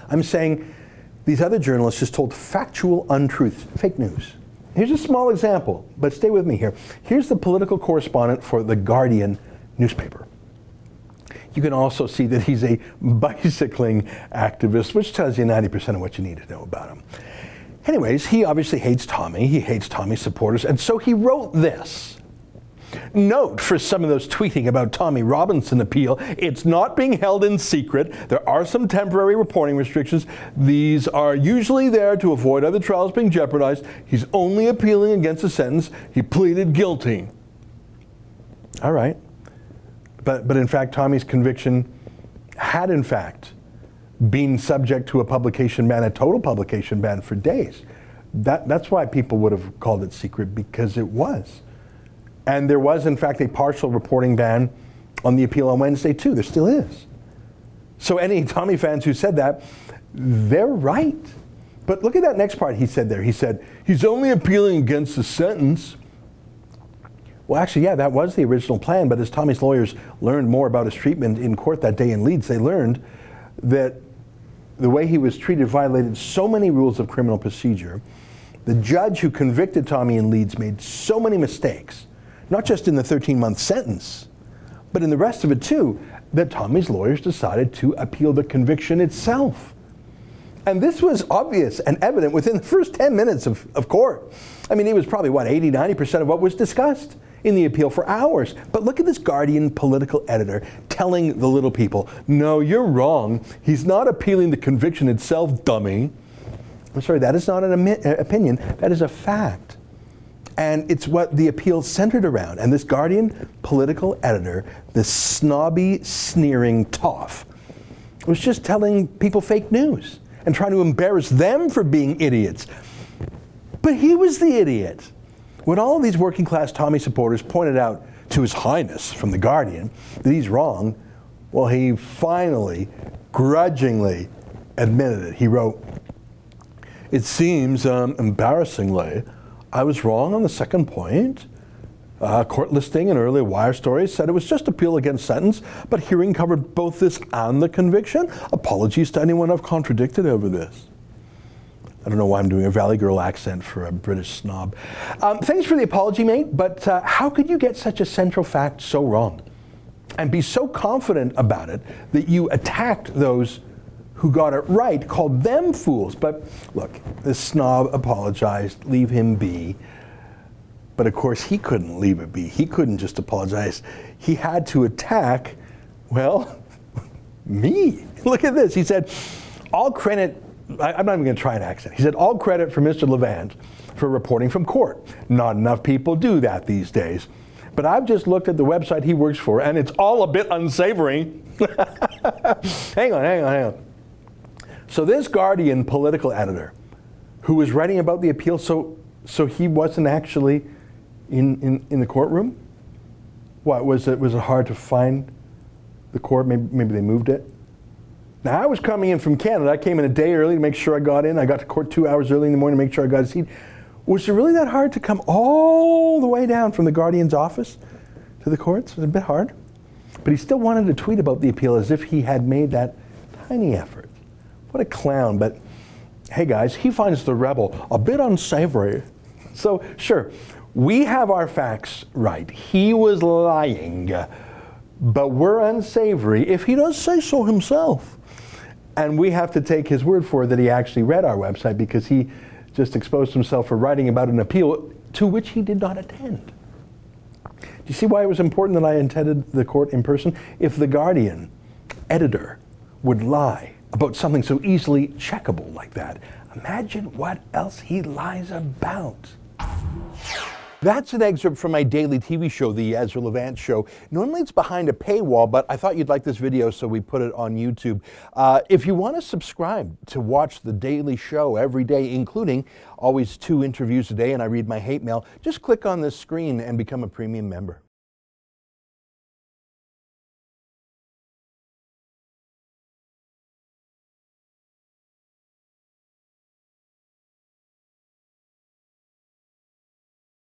I'm saying these other journalists just told factual untruths, fake news. Here's a small example, but stay with me here. Here's the political correspondent for The Guardian newspaper. You can also see that he's a bicycling activist, which tells you 90% of what you need to know about him. Anyways, he obviously hates Tommy. He hates Tommy's supporters, and so he wrote this. Note for some of those tweeting about Tommy Robinson appeal, it's not being held in secret. There are some temporary reporting restrictions. These are usually there to avoid other trials being jeopardized. He's only appealing against a sentence. He pleaded guilty. All right. But in fact, Tommy's conviction had in fact been subject to a publication ban, a total publication ban for days. That's why people would have called it secret, because it was. And there was, in fact, a partial reporting ban on the appeal on Wednesday, too. There still is. So any Tommy fans who said that, they're right. But look at that next part he said there. He said, he's only appealing against the sentence. Well, actually, yeah, that was the original plan. But as Tommy's lawyers learned more about his treatment in court that day in Leeds, they learned that the way he was treated violated so many rules of criminal procedure. The judge who convicted Tommy in Leeds made so many mistakes, not just in the 13-month sentence, but in the rest of it too, that Tommy's lawyers decided to appeal the conviction itself. And this was obvious and evident within the first 10 minutes of court. I mean, it was probably, 80-90% of what was discussed in the appeal for hours. But look at this Guardian political editor telling the little people, no, you're wrong. He's not appealing the conviction itself, dummy. I'm sorry, that is not an opinion. That is a fact. And it's what the appeal centered around. And this Guardian political editor, this snobby, sneering toff, was just telling people fake news and trying to embarrass them for being idiots. But he was the idiot. When all of these working class Tommy supporters pointed out to His Highness from The Guardian that he's wrong, well, he finally, grudgingly admitted it. He wrote, it seems embarrassingly, I was wrong on the second point. Court listing and earlier wire stories said it was just appeal against sentence, but hearing covered both this and the conviction. Apologies to anyone I've contradicted over this. I don't know why I'm doing a Valley Girl accent for a British snob. Thanks for the apology, mate, but how could you get such a central fact so wrong and be so confident about it that you attacked those who got it right, called them fools? But look, this snob apologized, leave him be. But of course, he couldn't leave it be. He couldn't just apologize. He had to attack, well, me. Look at this. He said, all credit, I'm not even going to try an accent. He said, all credit for Mr. Levant for reporting from court. Not enough people do that these days. But I've just looked at the website he works for, and it's all a bit unsavory. Hang on. So this Guardian political editor who was writing about the appeal, so he wasn't actually in the courtroom? What, was it hard to find the court? Maybe they moved it? Now, I was coming in from Canada. I came in a day early to make sure I got in. I got to court 2 hours early in the morning to make sure I got a seat. Was it really that hard to come all the way down from the Guardian's office to the courts? It was a bit hard. But he still wanted to tweet about the appeal as if he had made that tiny effort. What a clown. But hey guys, he finds the rebel a bit unsavory. So sure, we have our facts right. He was lying, but we're unsavory if he does say so himself. And we have to take his word for it that he actually read our website, because he just exposed himself for writing about an appeal to which he did not attend. Do you see why it was important that I attended the court in person? If the Guardian editor would lie about something so easily checkable like that, imagine what else he lies about. That's an excerpt from my daily TV show, The Ezra Levant Show. Normally it's behind a paywall, but I thought you'd like this video, so we put it on YouTube. If you want to subscribe to watch the daily show every day, including always 2 interviews a day, and I read my hate mail, just click on this screen and become a premium member.